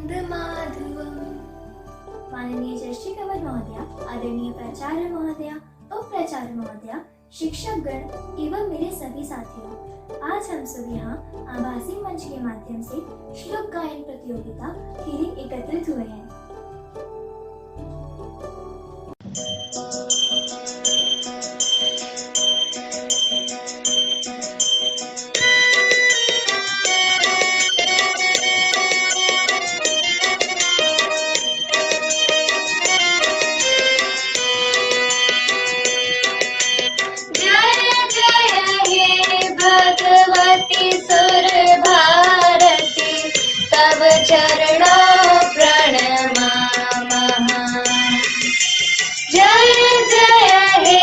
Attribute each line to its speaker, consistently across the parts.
Speaker 1: माधवम्। माननीय जयश्री कंवर महोदया, आदरणीय प्राचार्य महोदया, उपाचार्य महोदया, शिक्षक गण एवं मेरे सभी साथियों, आज हम सब यहाँ आभासी मंच के माध्यम से श्लोक गायन प्रतियोगिता के लिए एकत्रित हुए हैं।
Speaker 2: चरणों प्रणमामः। जय जय हे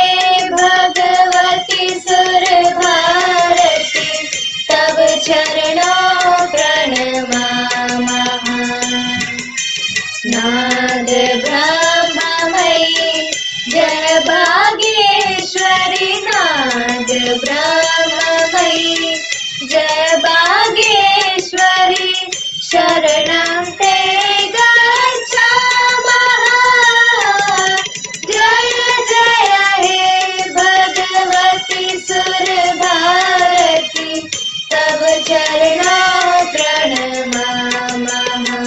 Speaker 2: भगवती सुर भारती, तव चरणों प्रणमामः। नाद ब्रह्ममयी जय बागेश्वरी, नाद ब्रह्ममयी जय बागेश्वरी, शरणं ते गच्छामः। जय जय हे भगवती सुर भारती, तव चरणों प्रणमामः।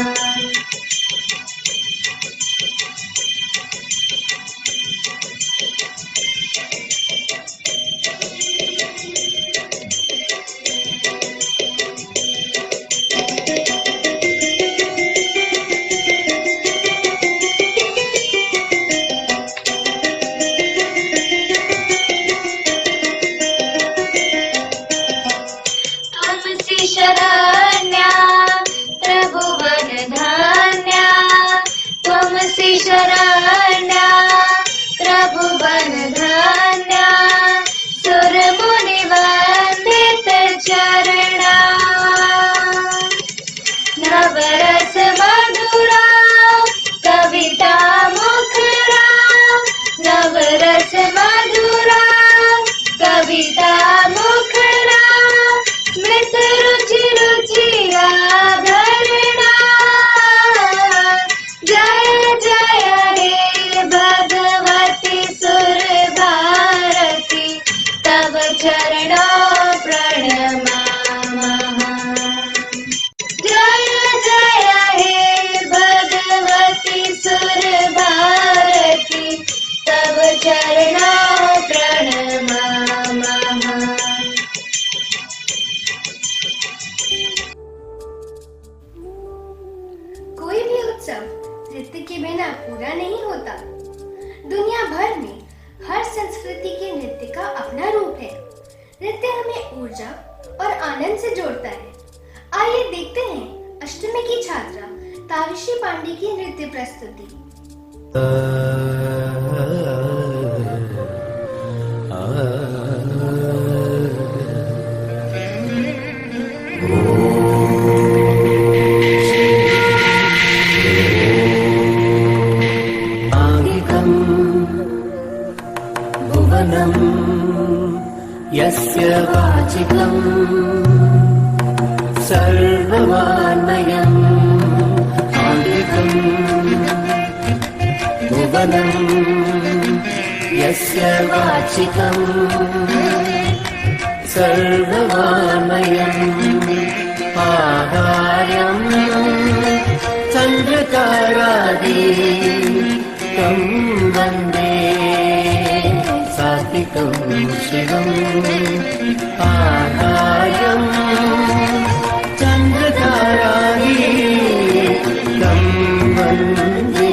Speaker 2: शरण्या त्रिभुवन धान्या, त्वमसि शरण्या त्रिभुवन धान्या, सुर मुनि वंदित चरणा। नवरस मधुरा कविता मुखरा, नवरस मधुरा कविता मुखरा, स्मृत रुचि रुचिरा धरणा। जय जय हे भगवती सुर भारती, तव चरणों प्रणमामः। जय जय हे भगवती सुर भारती, तव चरणों प्रणमामः।
Speaker 1: कोई भी उत्सव नृत्य के बिना पूरा नहीं होता। दुनिया भर में हर संस्कृति के नृत्य का अपना रूप है। नृत्य हमें ऊर्जा और आनंद से जोड़ता है। आइए देखते हैं अष्टमी की छात्रा ताविशी पांडे की नृत्य प्रस्तुति।
Speaker 3: यस्य वाचिकम् सर्ववान्मयम्, आङ्गिकम् भुवनम् यस्य वाचिकम् सर्ववान्मयम्, आहार्यम् चन्द्रतारादि तं वन्दे सात्विकं शिवम्। आहार्यं चन्द्रतारादि तं वन्दे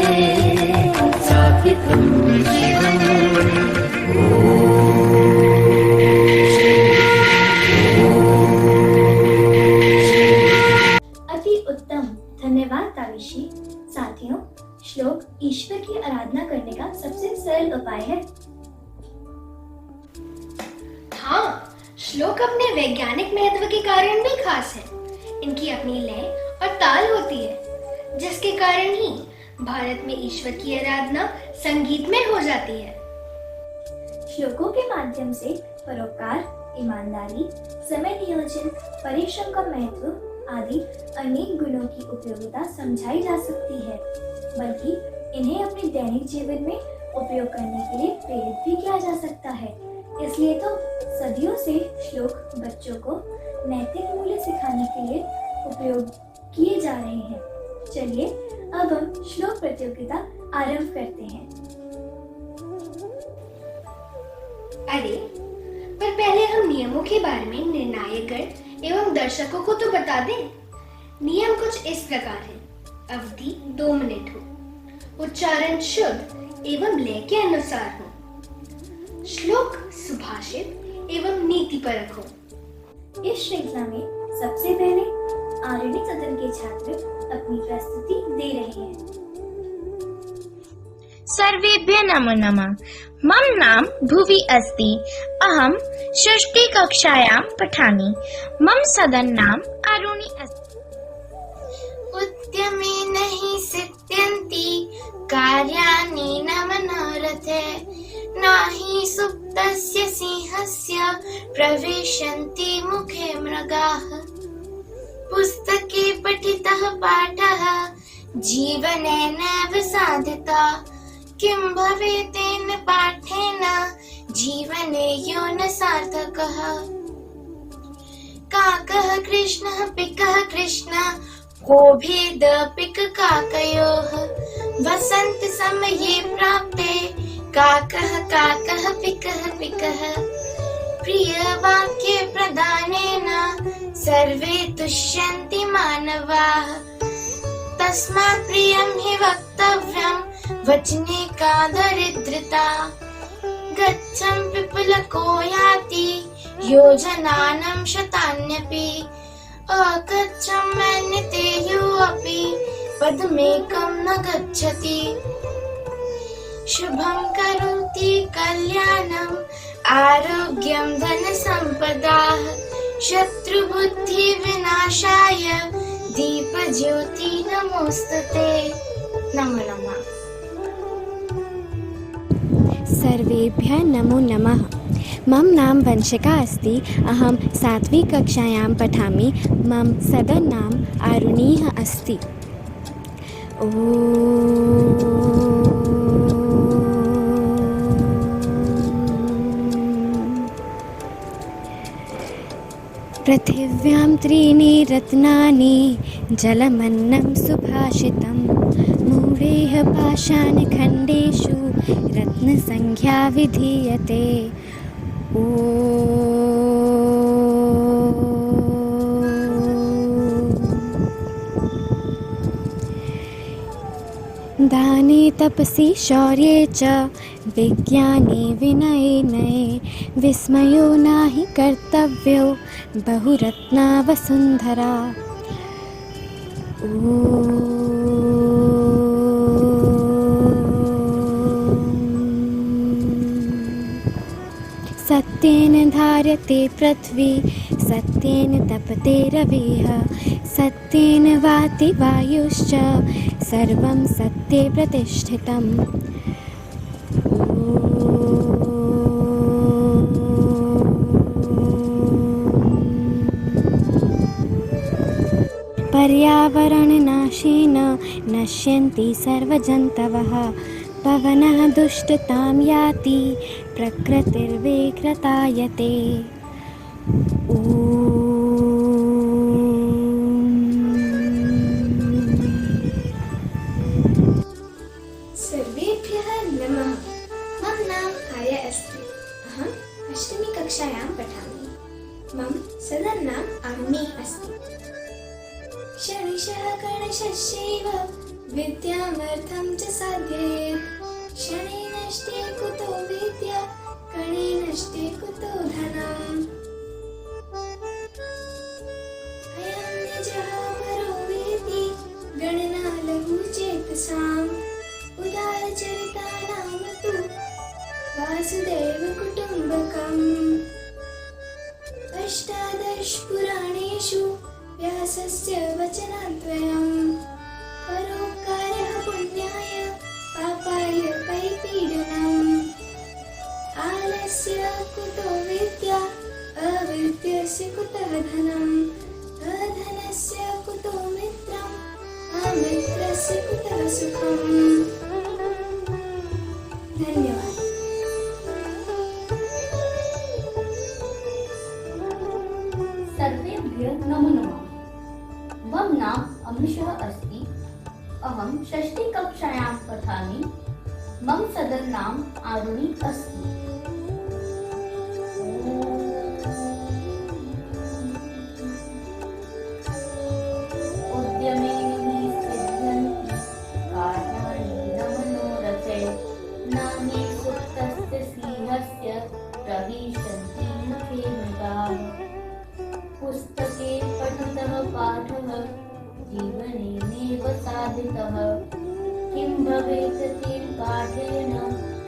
Speaker 3: सात्विकं शिवम्।
Speaker 1: अति उत्तम, धन्यवाद ताविशी। साथियों, श्लोक ईश्वर की आराधना करने का सबसे सरल उपाय है। हाँ, श्लोक अपने वैज्ञानिक महत्व के कारण भी खास है। इनकी अपनी लय और ताल होती है, जिसके कारण ही भारत में ईश्वर की आराधना संगीत में हो जाती है। श्लोकों के माध्यम से परोपकार, ईमानदारी, समय नियोजन, परिश्रम का महत्व
Speaker 4: आदि अनेक गुणों की उपयोगिता समझाई जा सकती है, बल्कि इन्हें अपने दैनिक जीवन में उपयोग करने के लिए प्रेरित भी किया जा सकता है। इसलिए तो सदियों से श्लोक बच्चों को नैतिक मूल्य सिखाने के लिए उपयोग किए जा रहे हैं। चलिए अब हम श्लोक प्रतियोगिता आरंभ करते हैं।
Speaker 1: अरे, पर पहले हम नियमों के बारे में निर्णायकगण एवं दर्शकों को तो बता दें। नियम कुछ इस प्रकार है। अवधि 2 मिनट हो, उच्चारण शुद्ध एवं लय के अनुसार हो, श्लोक सुभाषित एवं नीतिपरक हो।
Speaker 4: इस श्रृंखला में सबसे पहले आरण्य सदन के छात्र अपनी प्रस्तुति दे रहे हैं।
Speaker 5: सर्वेभ्यः नमो नमः। मम नाम भुवि अस्ति। अहं षष्ठी कक्षायां पठामि। मम सदन नाम आरुणि अस्ति। उद्यमेन हि सिद्ध्यन्ति कार्याणि न मनोरथे, न हि सुप्तस्य सिंहस्य प्रविशन्ति मुखे मृगाः। पुस्तके पठितः पाठः जीवनेनैव साधितः, किं भवेतेन पाठेन जीवने यो न सार्थकः। काकः कृष्णः पिकः कृष्णः, को भेद पिक काकयोः। वसंत समये प्राप्ते काकः काकः पिकः पिकः। प्रिय वाक्य प्रदानेन सर्वे तुष्यन्ति मानवाः, तस्मात् प्रियं हि वक्तव्यं वचने का दरिद्रता। गच्छं पिपलको याति योजनानं शतान्यपि, अगच्छं मन्यतेयोऽपि पदमेकं न गच्छति। शुभं करोति कल्याणम् आरोग्यं धनसम्पदाः, शत्रुबुद्धि विनाशाय दीपज्योति नमोस्तुते। नमो नमः।
Speaker 6: सर्वेभ्यः नमो नमः। मम नाम वंशिका अस्ति। अहं 7वी कक्षायां पठामि। मम सदन नाम आरुणिः अस्ति। पृथिव्यां 3 रत्नानि जलमन्नं सुभाषितं, मूढैः पाषाणखण्डेषु रत्नसंज्ञा विधीयते। दाने तपसि शौर्ये च विज्ञाने विनये नये, विस्मयो नहि कर्तव्यो बहुरत्ना वसुन्धरा। सत्येन धार्यते पृथ्वी, सत्येन तपते रविः, सत्येन वाति वायुश्च, सर्वं सत्ये प्रतिष्ठितम्। पर्यावरणनाशेन नश्यन्ति सर्वजन्तवः, पवनः दुष्टतां याति प्रकृतिर्विकृतायते।
Speaker 4: सर्वेभ्यः नमः। मम नाम आर्या अस्ति। अहं 8मी कक्षायां पठामि। मम सदन नाम आरुणि अस्ति। शनिशः गणेशस्यैव विद्यामर्थं च साधयेत्, शने नष्टे कुतो विद्या, कणे नष्टे कुतो धनम्। अयं निजः परो वेति गणना लघु चेतसाम्, उदारचरितानां तु वासुदेव कुटुम्बकम्। 18 पुराणेषु व्यासस्य वचनद्वयम्, परोपकारः पुण्याय पापाय परिपीडनम्। आलस्य कुतो विद्या, अविद्यस्य कुतः धनम्, अधनस्य मित्रस्य कुतो मित्रम् अमित्रस्य कुतः सुखम्। धन्यवाद।
Speaker 7: सर्वेभ्यो नमो नमः। मम नाम अमीषः अस्ति। अहं षष्ठीकक्षायां पठामि। मम सदन नाम आरुणि अस्ति। उद्यमेन हि सिद्ध्यन्ति कार्याणि न मनोरथे न हि सुप्तस्य सिंहस्य प्रविशन्ति मुखे मृगाः। पुस्तके पठितः पाठः जीवनेनैव साधितः किं भवेत् तेन पाठेन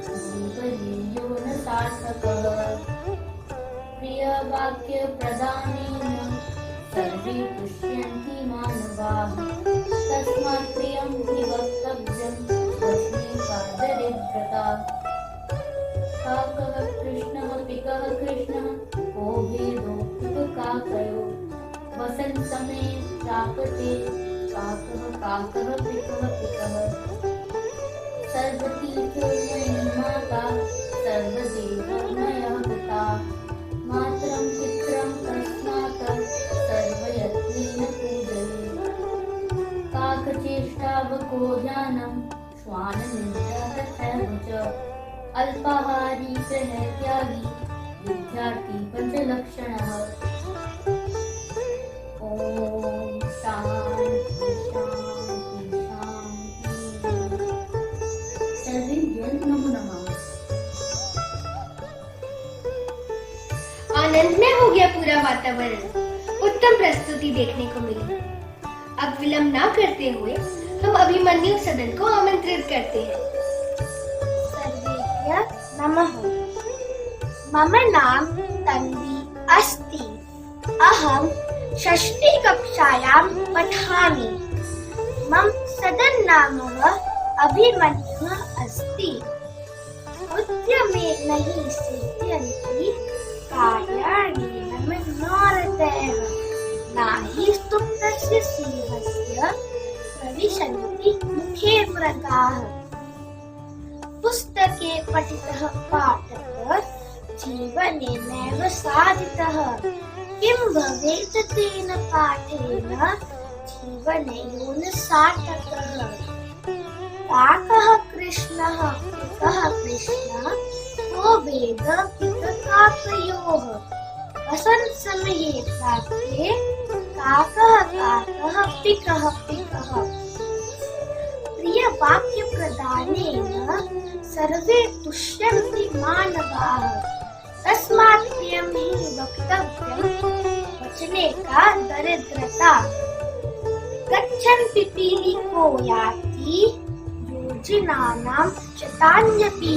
Speaker 7: जीवनेयो न सार्थकः। प्रियवाक्यप्रदानेन सर्वे तुष्यन्ति मानवाः तस्मात् प्रियं हि वक्तव्यं वच्मि कादरिद्रता। काकः कृष्णः पिकः कृष्णः को भेदो पिककाकयो वसंत समये प्रापते काकः काकः पिकः पिकः। सर्वतीर्थमयी माता सर्वदेवमयः पिता मातरं पितरं तस्मात् सर्वयत्नेन पूजयेत्। काकचेष्टावको ध्यानं श्वाननिद्रा तथैव च अल्पाहारी त्यागी विद्यार्थी पंचलक्षणः। ओम शांति शांति शांति। सर्वेभ्यो नमो नमः।
Speaker 1: आनंदमय हो गया पूरा वातावरण। उत्तम प्रस्तुति देखने को मिली। अब विलंब ना करते हुए हम अभिमन्यु सदन को आमंत्रित करते हैं।
Speaker 5: सर्वेभ्यः नमः। मम नाम तन्वी अस्ति। अहं षष्ठीकक्षायां पठामि। मम सदन नाम अभिमन्युः अस्ति। उद्यमेन हि सिद्ध्यन्ति कार्याणि न मनोरथैः न हि सुप्तस्य सिंहस्य प्रविशन्ति मुखे मृगाः। पुस्तके पठितः पाठः जीवनेनैव साधितः किं भवेत् तेन पाठेन जीवनेयो न सार्थकः। काकः कृष्णः पिकः कृष्णः को भेद पिककाकयोः वसंत समये प्राप्ते काकः काकः पिकः पिकः। प्रियवाक्यप्रदानेन सर्वे तुष्यन्ति मानवाः तस्मात् प्रियं हि वक्तव्यं वचने का दरिद्रता। गच्छन् पिपीलिको याति योजनानां शतान्यपि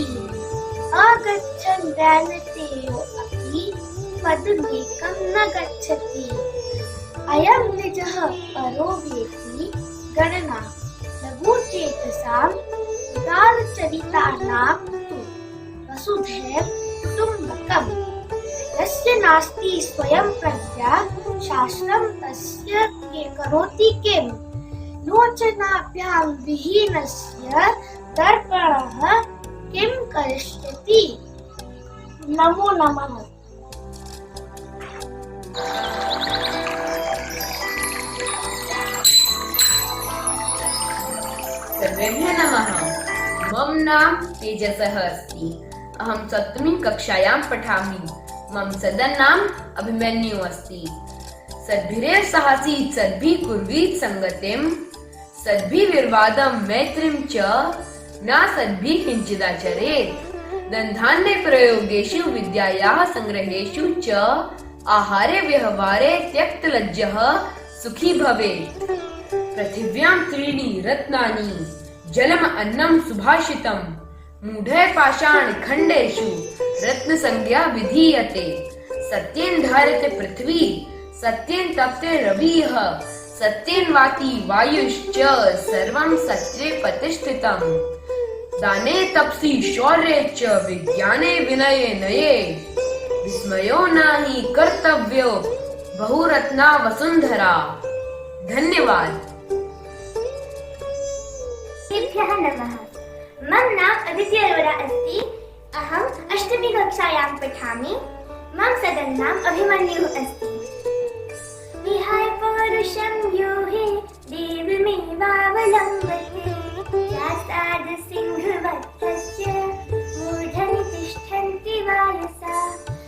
Speaker 5: अगच्छन् दैन्यतेयो अपि पदमेकं न गच्छति। अयं निजः परो वेति गणना लघुचेतसां उदारचरितानां तु वसुधैव कुटुम्बकम्। यस्य नास्ति स्वयं प्रज्ञा शास्त्रं तस्य के करोति किम्। योचनाभ्यां विहीनस्य दर्पणः किं करिष्यति। नमो नमः।
Speaker 8: सर्वेभ्यः नमः। मम नाम तेजसः अस्ति। अहं सप्तमी कक्षायां पठामि। मम सदन नाम अभिमन्यु अस्ति। सद्भिरेव साहसी सद्भिः कुर्वीत संगतिं सद्भिः विर्वादं मैत्रीं च न सद्भिः किंचिदाचरेत्। दन्धान्ये प्रयोगेषु विद्यायाः संग्रहेषु च आहारे व्यवहारे त्यक्तलज्जः सुखी भवेत्। पृथिव्यां त्रीणि रत्नानि जलम अन्नं सुभाषितम् मूढे पाषाण खण्डेषु रत्न संज्ञा विधीयते। सत्येन धार्यते पृथ्वी सत्येन तप्ते रविः सत्येन वाति वायुश्च सर्वं सत्ये प्रतिष्ठितम्। दाने तपसि शौर्ये च विज्ञाने विनये नये विस्मयो न हि कर्तव्यो बहुरत्ना वसुंधरा। धन्यवाद।
Speaker 4: तेभ्यः नमः। मम नाम अदिति अरोरा अस्ति। अहम् 8मी कक्षायां पठामि। मम सदन्नाम अभिमन्युः अस्ति। विहाय पौरुषं यो हि देवमेवावलम्बते यासाद सिंहवत्तस्य मूढनि तिष्ठन्ति वायसा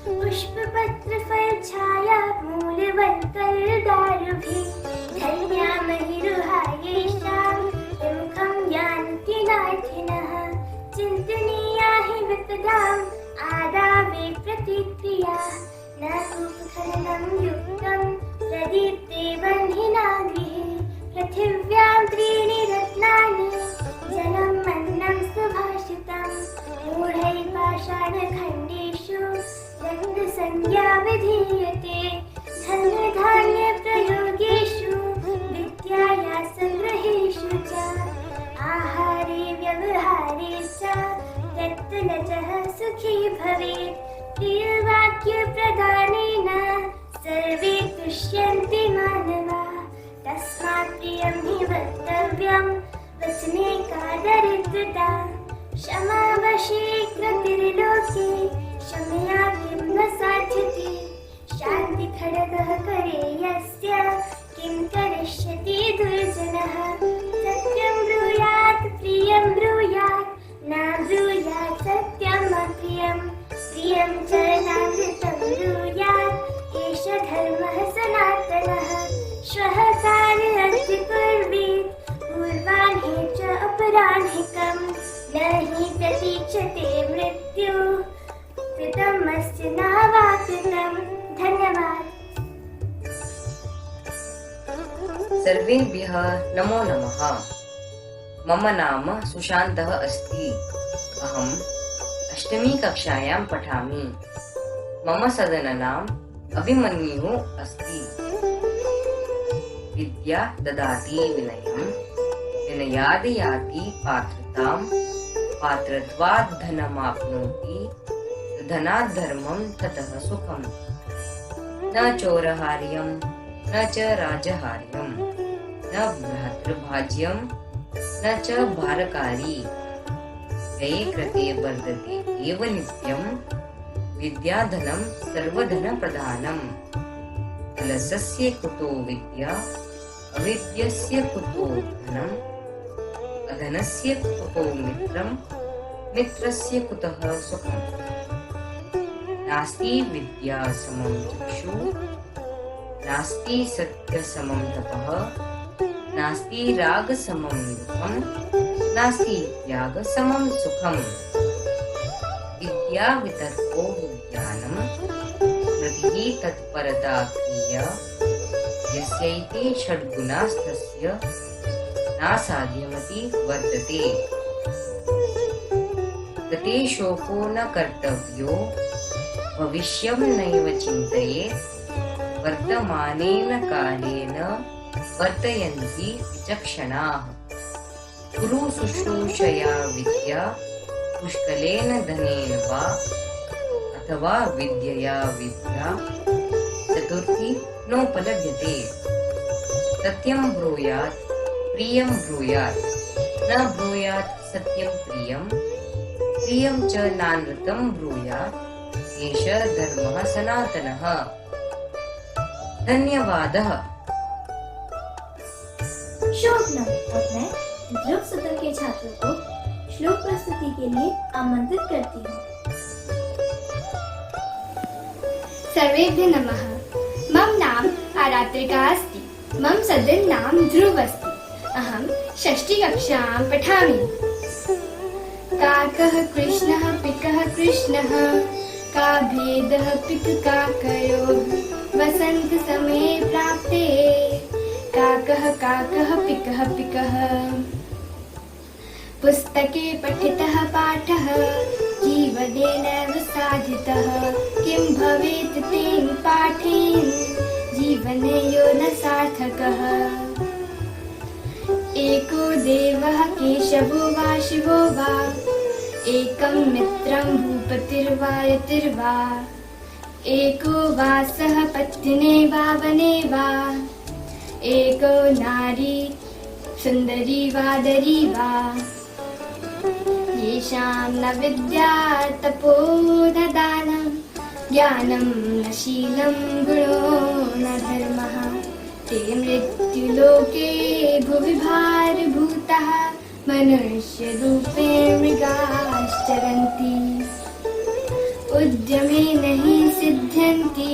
Speaker 4: पुष्पपत्रफलछाया मूलवत्कलदारुभिः धन्या महिरुहायेषां मुखं यान्ति नाथिनः चिन्तनीया हि विपदाम् आदावे प्रतिक्रिया न सुखननं युक्तं प्रदीप्ते बन्धिना गृहे पृथिव्यां त्रीणि रत्नानि जलं मन्नं सुभाषितं मूढैः पाषाणखण्डेषु रत्नसंज्ञा विधीयते धनधान्यप्रयोगेषु विद्याया सङ्ग्रहेषु च आहारे व्यवहारे च रत्नजः सुखी भवेत् प्रियवाक्यप्रदानेन सर्वे तुष्यन्ति मानवा तस्मात् प्रियं हि वक्तव्यं वचने का दरिद्रता क्षमावशे कृतिर्लोके क्षमया किं न साध्यते शान्तिखड्गः करे यस्य किं करिष्यति दुर्जनः सत्यं ब्रूयात् प्रियं ब्रूयात् न ब्रूयात् सत्यम् अप्रियं प्रियं च नामृतं ब्रूयात् एष धर्मः सनातनः श्वः कार्यमस्ति कुर्वीत् पूर्वाह्ने च अपराह्निकं न हि प्रतीक्षते मृत्यु कृतमस्य नावाकृतं। धन्यवाद।
Speaker 9: सर्वेभ्यः नमो नमः। मम नाम सुशान्तः अस्ति। अहम् 8मी कक्षायां पठामि। मम सदननाम अभिमन्युः अस्ति। विद्या ददाति विनयं विनयाद् याति पात्रतां पात्रत्वात् धनमाप्नोति धनात् धर्मं ततः सुखम् न चोरहार्यं न च राजहार्यं न भ्रातृभाज्यं न च भारकारी व्यये कृते वर्धते एव नित्यं विद्याधनं सर्वधनप्रधानम् अलसस्य कुतो विद्या अविद्यस्य कुतो धनम् अधनस्य कुतो मित्रं मित्रस्य कुतः सुखम् नास्ति विद्या समं चक्षु नास्ति सत्य समं तपः नास्ति राग समं दुःखं नास्ति त्याग समं सुखम् विद्या वितर्को विज्ञानं स्मृतिः तत्परता क्रिया यस्यैते षड्गुणास्तस्य नासाध्यमति वर्तते गते शोको न कर्तव्यो भविष्यं नैव चिन्तयेत् वर्तमानेन कालेन वर्तयन्ति विचक्षणाः गुरु शुश्रूषया विद्या पुष्कलेन धनेन वा अथवा विद्यया विद्या चतुर्थी नोपलभ्यते सत्यं ब्रूयात् प्रियं ब्रूयात् न ब्रूयात् सत्यं प्रियं प्रियं च नानृतं ब्रूयात् एष धर्मः सनातनः। धन्यवादः।
Speaker 4: शोभनम। अब मैं ध्रुव सदन के छात्रों को श्लोक प्रस्तुति के लिए आमंत्रित करती हूँ।
Speaker 1: सर्वेभ्यः नमः। मम नाम आरात्रिका अस्ति। मम सदन नाम ध्रुव अस्ति। अहं 6ठी कक्षायां पठामि। काकः कृष्णः पिकः कृष्णः का भेदः पिक काकयोः वसंत समये प्राप्ते काकः काकः पिकः पिकः पुस्तके पठितः पाठः जीवनेनैव साधितः किं भवेत् तेन पाठेन जीवने यो न सार्थकः एको देवः केशवो वा शिवो वा एकं मित्रं भूपतिर्वा यतिर्वा एको वा सः पत्तिने वा वने वा
Speaker 4: एको नारी सुन्दरी वादरी वा येषां न विद्या तपो न दानं ज्ञानं न शीलं गुणो न धर्मः ते मृत्युलोके भुवि भारभूताः मनुष्यरूपे मृगाश्चरन्ति उद्यमेन हि सिद्ध्यन्ति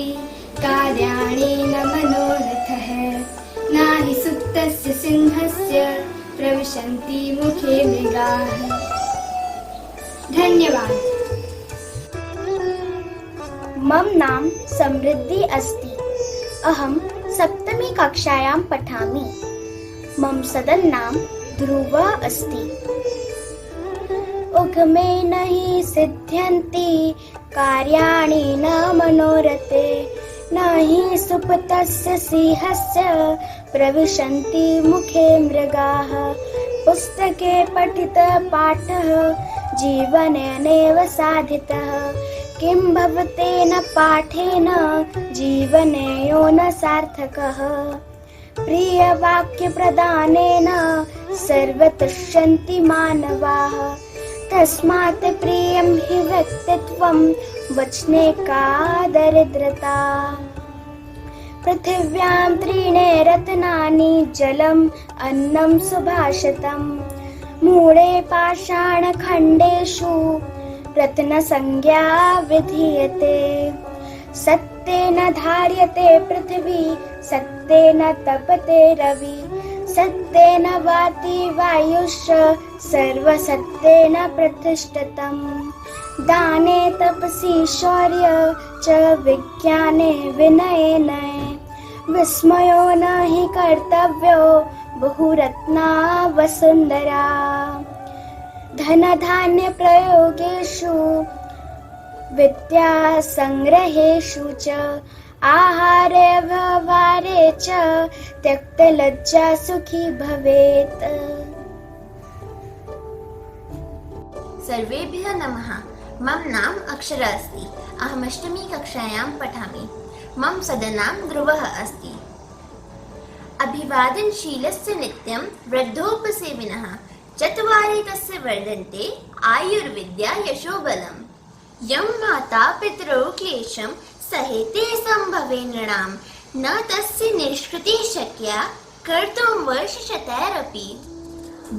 Speaker 4: कार्याणि न मनोरथः न हि सुप्तस्य सिंहस्य प्रविशन्ति मुखे मृगाः। धन्यवाद।
Speaker 5: मम नाम समृद्धि अस्ति। अहं सप्तमी कक्षायां पठामि। मम सदन नाम ध्रुवः अस्ति। उद्यमेन हि सिद्ध्यन्ति कार्याणि न मनोरथे न हि सुप्तस्य सिंहस्य प्रविशन्ति मुखे मृगाः। पुस्तके पठितः पाठः जीवनेनैव साधितः किं भवतेन पाठेन जीवनेयो न सार्थकः। प्रियवाक्यप्रदानेन सर्वतुष्यन्ति मानवाः तस्मात् प्रियं हि व्यक्तित्वं वचने का दरिद्रता। पृथिव्यां त्रीणि रत्नानि जलम् अन्नं सुभाषितम् मूढे पाषाणखण्डेषु रत्नसंज्ञा विधीयते। सत्येन धार्यते पृथिवी सत्येन तपते रवि सत्येन वाति वायुश्च सर्वसत्येन प्रतिष्ठितम्। दाने तपसि शौर्य च विज्ञाने विनयेन विस्मयो न हि कर्तव्यो बहुरत्ना वसुन्धरा। धनधान्य प्रयोगेषु विद्या संग्रहेषु च आहारे व्यवहारे च त्यक्तलज्जा सुखी भवेत्।
Speaker 10: सर्वेभ्यः नमः। मम नाम अक्षरा अस्ति। अहम् 8मी कक्षायां पठामि। मम सदनाम ध्रुवः अस्ति। अभिवादनशीलस्य नित्यं वृद्धोपसेविनः चत्वारि तस्य वर्धन्ते आयुर्विद्या यशोबलम्। यं माता पितरौ क्लेशं सहेते सम्भवे नृणां न तस्य निष्कृतिः शक्या कर्तुं वर्षशतैरपि।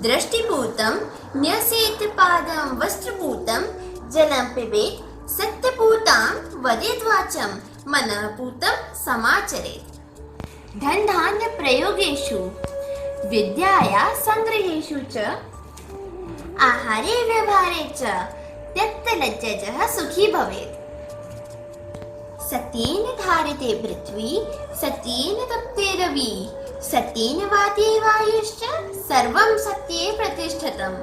Speaker 10: दृष्टिपूतं न्यसेत् पादं वस्त्रपूतं जलं पिबेत् सत्यपूतां वदेत् वाचं मनःपूतं समाचरेत्। धन धान्य प्रयोगेषु विद्याया संग्रहेषु च आहारे व्यवहारे च त्यक्तलज्जः सुखी भवेत्। सत्येन धार्यते पृथ्वी सत्येन तप्ते रवि सत्येन वाते वायुश्च सर्वं सत्ये प्रतिष्ठितम्।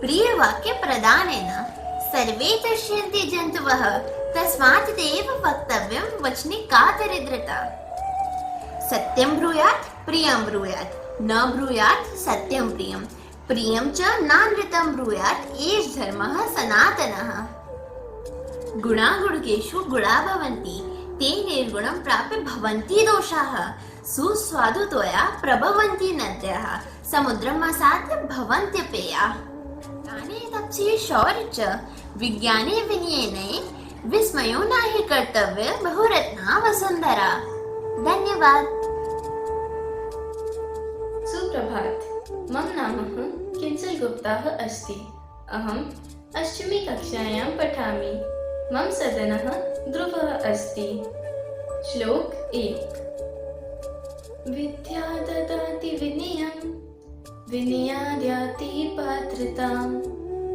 Speaker 10: प्रियवाक्य प्रदानेन सर्वे तुष्यन्ति जन्तवः तस्मात् तेव वक्तव्यं वचने का दरिद्रता। सत्यं ब्रूयात् प्रियं ब्रूयात् न ब्रूयात् सत्यं प्रियं प्रियं च नानृतं ब्रूयात् एष धर्मः सनातनः। गुणागुणकेषु गुणा भवन्ति ते निर्गुणं प्राप्य भवन्ति दोषाः। सुस्वादुतोया प्रभवन्ति नद्यः समुद्रम् आसाद्य भवन्त्यपेयाः। ज्ञाने तपसि शौर्ये च विज्ञाने विनयने विस्मयो न हि कर्तव्य बहुरत्ना वसुन्धरा। धन्यवाद।
Speaker 11: सुप्रभात। मम नाम किंचल गुप्ताः अस्ति। अहम् 8मी कक्षायां पठामि। मम सदनः ध्रुवः अस्ति। श्लोक 1। विद्या ददाति विनयं विनयाद्याति पात्रतां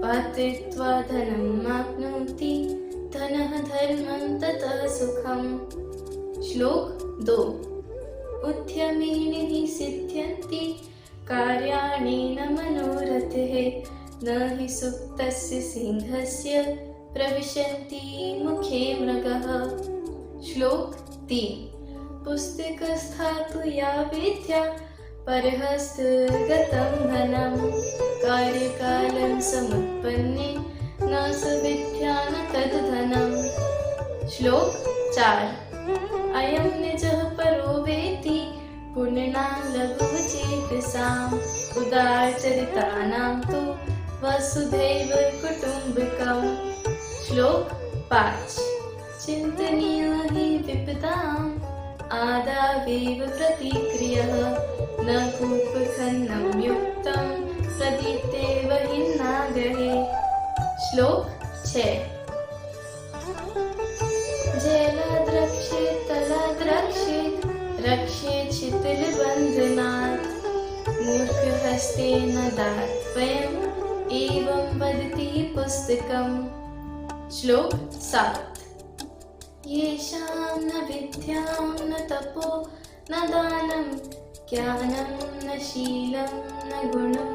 Speaker 11: पात्रित्वा धनम् आप्नोति धनः धर्मं ततः सुखम्। श्लोक 2। उद्यमेन हि सिद्ध्यन्ति कार्याणि न मनोरथैः न हि सुप्तस्य सिंहस्य प्रविशन्ति मुखे मृगः। श्लोक 3। पुस्तकस्थातु या विद्या परहस्तगतं धनं कार्यकालं समुत्पन्ने न स विद्या न तद् श्लोक 4। अयं निजः परो वेति गुणिनां लघुवचेतसाम् उदारचरितानां तु वसुधैव कुटुम्बकम्। श्लोक 5। चिन्तनीय हि विपदाम् आदावेव प्रतिक्रियः न कूपखन्नं युक्तं प्रदीप्तेव हि नागहे। श्लोक 6। जलद्रक्षेत् तलद्रक्षेत् रक्षेत् शिथिलबन्धनात् मूर्खहस्तेन दात्वयम् एवं वदति पुस्तकम्। श्लोक 7। येषां न विद्यां न तपो न दानं ज्ञानं न शीलं न गुणो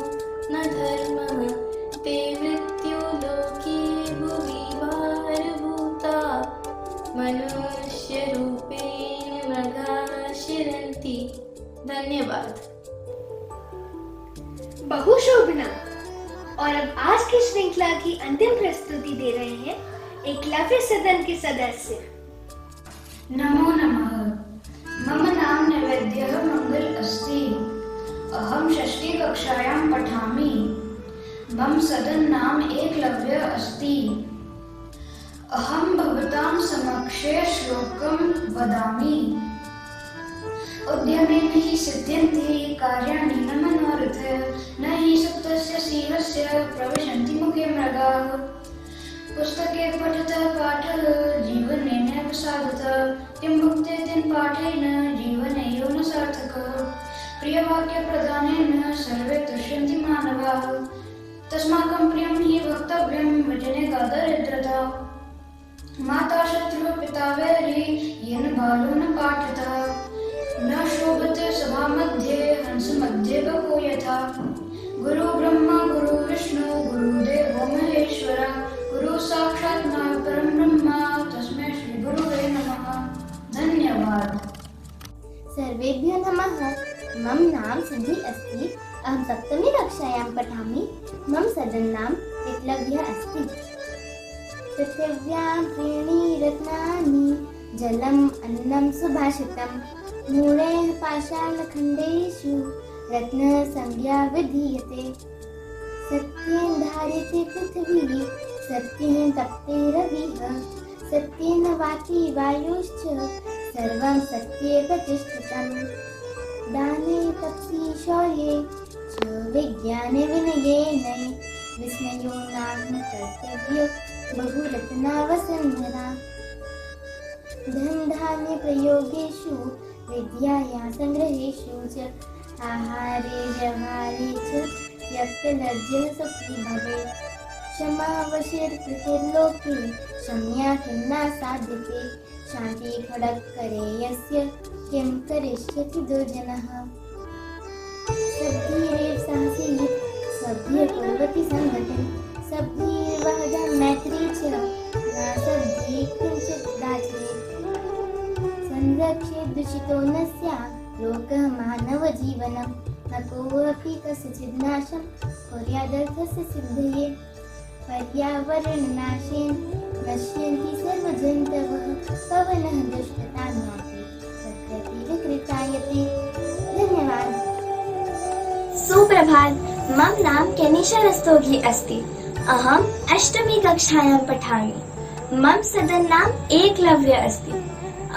Speaker 11: न धर्मः ते मृत्यु लोके भुवि भारभूता मनुष्यरूपेण मृगाः शिरन्ति। धन्यवाद।
Speaker 1: बहुशोभना। और अब आज की श्रृंखला की अंतिम प्रस्तुति दे रहे हैं एकलव्य सदन के सदस्य।
Speaker 12: नमो नमः। मम नाम नैवेद्यः मंगल अस्ति। अहं षष्ठी कक्षायां पठामि। मम सदन नाम एकलव्य अस्ति। अहं भवतां समक्षे श्लोकं वदामि। उद्यमेन हि सिद्ध्यन्ति कार्याणि न मनोरथः न हि सुप्तस्य सिंहस्य प्रविशन्ति मुखे मृगाः। पुस्तके पठितः पाठः जीवनेनैव साधुतः किं भुक्ते तेन पाठेन जीवनैव न सार्थकः। प्रियवाक्यप्रदानेन सर्वे तुष्यन्ति मानवाः तस्माकं प्रियं हि वक्तव्यं वचने का दरिद्रता। माता शत्रुः पिता वैरी येन बालो न पाठितः न शोभते सभा मध्ये हंस मध्ये बको यथा। गुरु ब्रह्मा गुरु विष्णु गुरुदेवो महेश्वर गुरु साक्षात् परं ब्रह्म तस्मै श्री गुरुवे नमः। धन्यवाद।
Speaker 13: सर्वेभ्यो नमः। मम नाम सिद्धि अस्ति। अहं सप्तमी कक्षायां पठामि। मम सदन नाम एकलव्यः अस्ति। पृथिव्यां त्रीणि रत्नानि जलम् अन्नं सुभाषितम् मूढैः पाषाणखण्डेषु रत्नसंज्ञा विधीयते। सत्येन धार्यते पृथिवी सत्येन तप्ते रविः सत्येन वाति वायुश्च सर्वं सत्ये प्रतिष्ठितम्। दाने तपसि शौर्ये च विज्ञाने विनयेन विस्मयो नाम कर्तव्यो बहुरत्नावसंधना। धन धान्य प्रयोगेषु विद्याया संग्रहेषु च आहारे व्यवहारे च यत्लज्जः सुखी भवेत्। क्षमावशीर्कृतिर्लोके क्षम्या किं न साध्यते शान्ति खड्गकरे यस्य किं करिष्यति दुर्जनः। सद्भिरेव साहसी सद्भिः कुर्वति संगतिं सद्भिर्वहदं मैत्री च न सद्भिः किञ्चित् दाचयेत्। संरक्षेत् दूषितो न स्यात् लोकः मानवजीवनं न कोऽपि कस्यचित् नाशं कुर्यादर्थस्य सिद्धये। पर्यावरणनाशेन नश्यन्ति सर्वजन्तवः पवनः दुष्टतां याति प्रकृतिविकृतायते। धन्यवाद।
Speaker 4: सुप्रभात। मम नाम केनिशा रस्तोगी अस्ति। अहम् अष्टमी कक्षायां पठामि। मम सदन नाम एकलव्य अस्ति।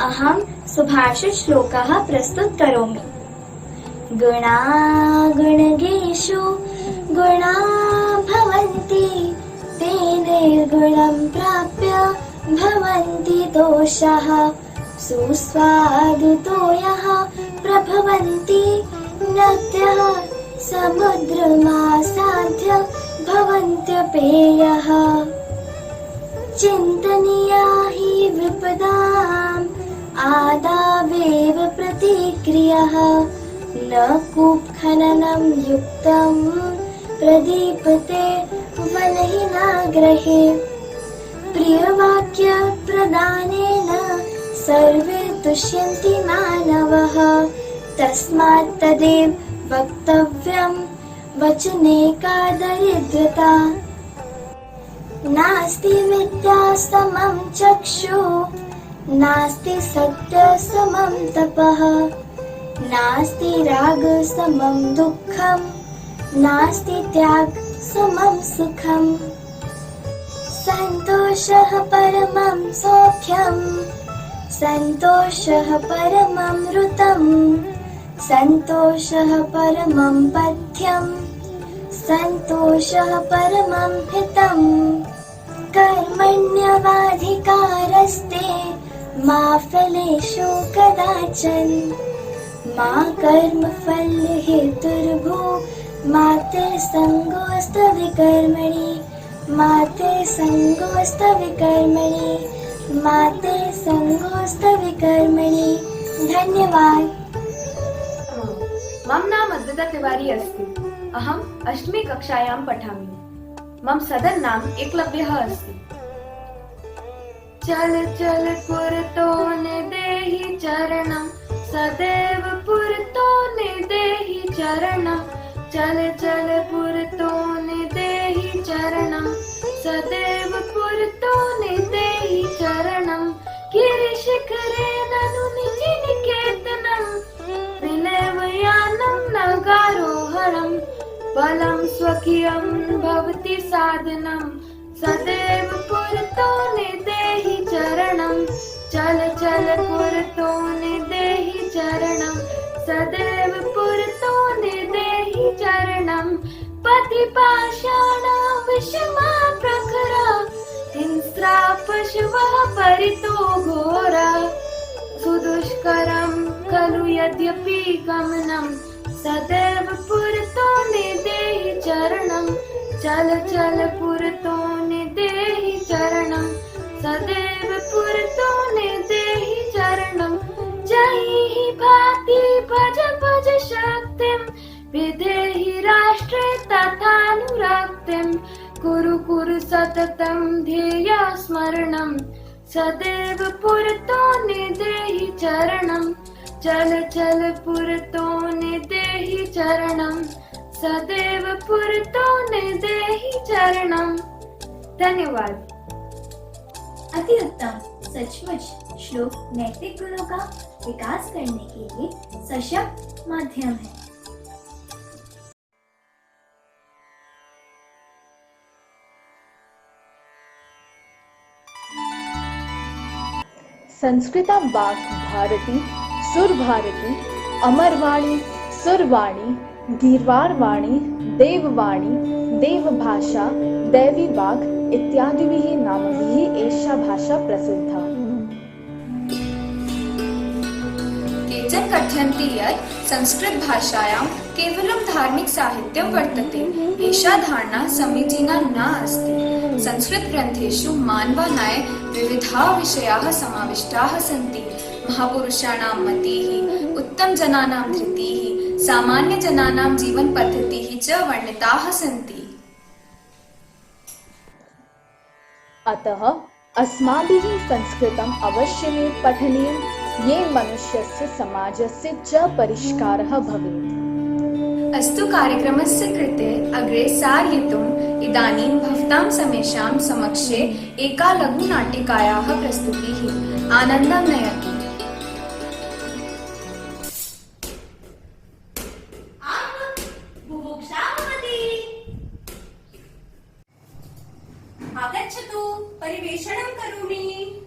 Speaker 4: अहं सुभाषित श्लोकः प्रस्तुत करोमि। गुणा गुणगेषु गुणा भवन्ति ते निर्गुणं प्राप्य भवन्ति दोषाः। सुस्वादुतो यः प्रभवन्ति नद्यः समुद्रमासाद्य भवन्त्यपेयः। चिन्तनीया हि विपदाम् आदावेव प्रतिक्रियः न कूपखननं युक्तं प्रदीपते वनहीनाग्रहे। प्रियवाक्य प्रदानेन सर्वे तुष्यन्ति मानवः तस्मात् तदेव वक्तव्यं वचने का दरिद्रता। नास्ति विद्या समं चक्षुः नास्ति सत्य समं तपः नास्ति राग समं दुःखं नास्ति त्याग समं सुखम् सन्तोषः परमं सौख्यं सन्तोषः परममृतं सन्तोषः परमं पथ्यं सन्तोषः परमं हितम् कर्मण्यवाधिकारस्ते मा फलेषु कदाचन मा कर्मफलहेतुर्भूः मा ते संगोऽस्त्वविकर्मणि मा ते संगोऽस्त्वविकर्मणि मा ते संगोऽस्त्वविकर्मणि धन्यवाद।
Speaker 14: मम नाम अद्विता तिवारी अस्ति। अहम् 8मी कक्षायां पठामि। मम सदर नाम एकलव्यः अस्ति। चल चल पुरतो निदेहि चरणं सदैव पुरतो निदेहि चरणं चल चल पुरतो निदेहि चरणं सदैव पुरतो निदेहि चरणं गिरिशिखरे ननु निजिनिकेतनं विनयमयानं नगारोहरं बलं स्वकीयं भवति साधनं सदैव पुरतो निदेहि चरणं चल चल पुरतो निदेहि चरणं सदैव पुरतो निदेहि चरणं पतिपाषाणा विषमा प्रखरा हिंस्रा पशवः परितो घोरा सुदुष्करं खलु यद्यपि गमनं सदैव पुरतो निदेहि चरणं चल चल पुरतो निदेहि चरणं सदैव पुरतो निदेहि चरणं जहि भाति भज भज शक्तिं विधेहि राष्ट्रे तथानुरक्तिं कुरु कुरु सततं ध्येय स्मरणं सदैव पुरतो निदेहि चरणं चल चल पुरतो निदेहि चरणं सदैव पुरतो निदेहि चरणं। धन्यवाद।
Speaker 4: अति उत्तम। सचमुच श्लोक नैतिक गुणों का विकास करने के लिए सशक्त माध्यम है।
Speaker 15: संस्कृता वाक् भारती सुरभारती अमरवाणी सुरवाणी गीर्वारवाणी देववाणी देवभाषा दैवी वाक् इत्यादिभिः नामभिः एषा भाषा प्रसिद्धा।
Speaker 16: केचन कथयन्ति यत् संस्कृत भाषायां केवलं धार्मिक साहित्यं वर्तते। एषा धारणा समीचीना न अस्ति। संस्कृत ग्रन्थेषु मानवानाय विविधाः विषयाः समाविष्टाः सन्ति। महापुरुषाणां मतिः, उत्तमजनानां धृतिः, सामान्यजनानां जीवनपद्धतिः च वर्णिताः सन्ति।
Speaker 15: अतः अस्माभिः संस्कृतम् अवश्यमेव पठनीयं ये मनुष्यस्य समाजस्य च परिष्कारः भवेत्।
Speaker 16: अस्तु कार्यक्रमस्य कृते अग्रे सारयितुम् इदानीं भवतां समेषां समक्षे एका लघुनाटिकायाः प्रस्तुतिः आनन्दं नयतु।
Speaker 17: आगच्छतु, परिवेषणं करोमि।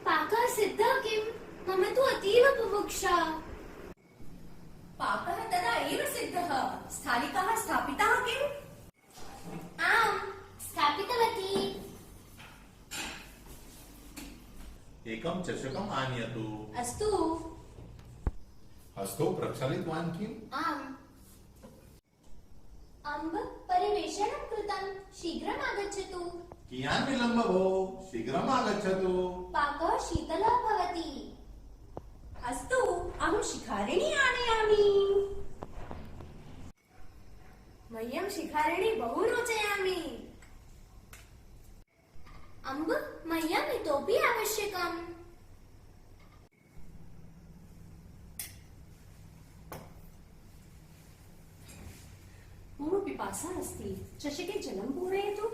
Speaker 12: पाकः सिद्धः किम्? मम तु अतीव बुभुक्षा।
Speaker 17: पाकः तदा एव सिद्धः। स्थालिकाः स्थापिताः किम्?
Speaker 12: आम्, स्थापितवती।
Speaker 18: एकं चषकम् आनयतु।
Speaker 12: अस्तु।
Speaker 18: हस्तौ प्रक्षालितवान् किम्?
Speaker 12: आम्। अम्ब परिवेषणं कृतं। शीघ्रम् आगच्छतु।
Speaker 18: कियान् विलम्बः भो? शीघ्रम् आगच्छतु।
Speaker 12: पाकः शीतलः भवति।
Speaker 17: अस्तु, अहं शिखारिणी आनयामि। मह्यं शिखारिणी बहु रोचयामि।
Speaker 12: अम्ब मह्यम् इतोपि आवश्यकम्।
Speaker 17: मम पिपासा अस्ति। चषके जलं पूरयतु।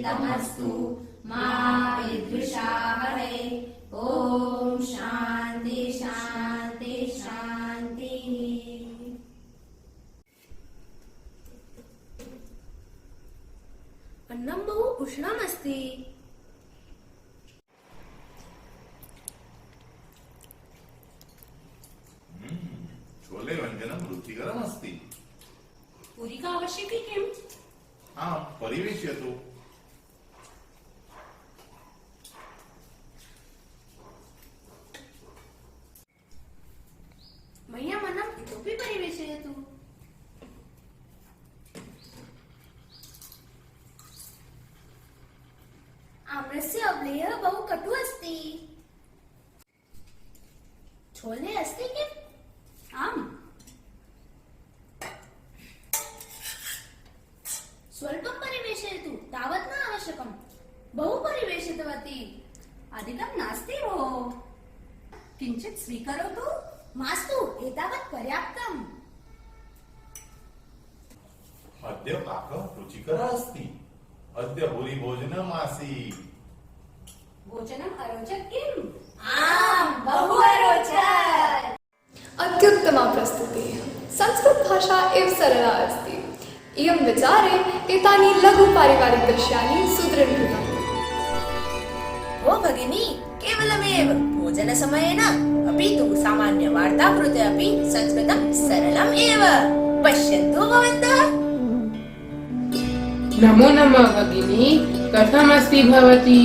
Speaker 11: तमस्तु मा विद्विषावहै। ओम शांति शांति शांति।
Speaker 16: अन्नं बहु उष्णमस्ति।
Speaker 18: छोले व्यञ्जनं रुचिकरमस्ति।
Speaker 17: पूरिका आवश्यकी किम्?
Speaker 18: आम्, परिवेशयतु।
Speaker 16: मह्यम् अन्नम् इतोपि परिवेशयतु। आम्रस्य अवलेहः बहु कटु अस्ति। छोले अस्ति किम्?
Speaker 17: आम्।
Speaker 16: स्वल्पं परिवेशयतु, तावत् न आवश्यकम्। बहु परिवेशितवती।
Speaker 17: अधिकं नास्ति भो। किञ्चित् स्वीकरोतु।
Speaker 16: मास्तु, एतावत् पर्याप्तम्।
Speaker 18: अद्य पाकः रुचिकरः अस्ति। अद्य भूरिभोजनम् आसीत्।
Speaker 17: भोजनम् अरोचत् किम्?
Speaker 16: आम्, बहु अरोचत्।
Speaker 19: अत्युत्तमा प्रस्तुतिः। संस्कृत भाषा एव सरला अस्ति। इयं विचारे एतानि लघु पारिवारिक दृश्यानि सुदृढीकृतानि।
Speaker 10: ओ भगिनी, केवलमेव भोजनसमये न, अपि तु सामान्यवार्ता कृते अपि संस्कृतं सरलम् एव। पश्यन्तु भवन्तः।
Speaker 8: नमो नमः भगिनी, कथमस्ति भवती?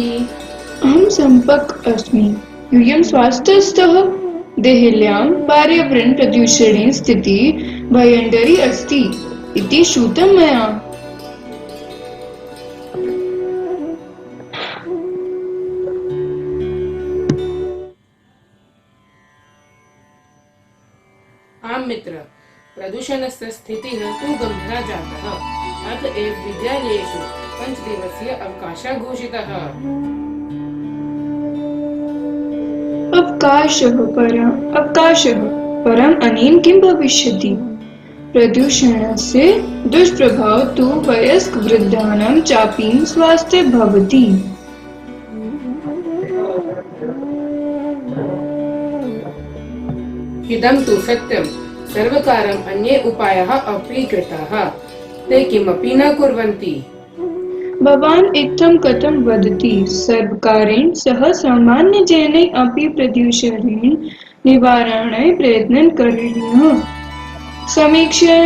Speaker 20: अहं सम्पक् अस्मि। यूयं स्वास्थ्यस्थः। देहल्यां पर्यावरण प्रदूषणे स्थितिः भयङ्करी अस्ति इति श्रुतं मया।
Speaker 8: आम् मित्र, प्रदूषणस्य स्थितिः तु गम्भीरा जातः। अतएव विद्यालयेषु 5 दिवसीय अवकाशः घोषितः।
Speaker 20: अवकाशः परम् अनेन किं भविष्यति? प्रदूषणस्य दुष्प्रभावः तु वयस्कवृद्धानां चापि स्वास्थ्ये भवति।
Speaker 8: इदं तु सत्यं। सर्वकारम् अन्ये उपायाः अपि कृताः। ते किमपि न कुर्वन्ति।
Speaker 20: भवान् इत्थं कथं वदति? सर्वकारेण सह सामान्यजनैः अपि प्रदूषण निवारणाय प्रयत्नः करणीयः। समीक्षया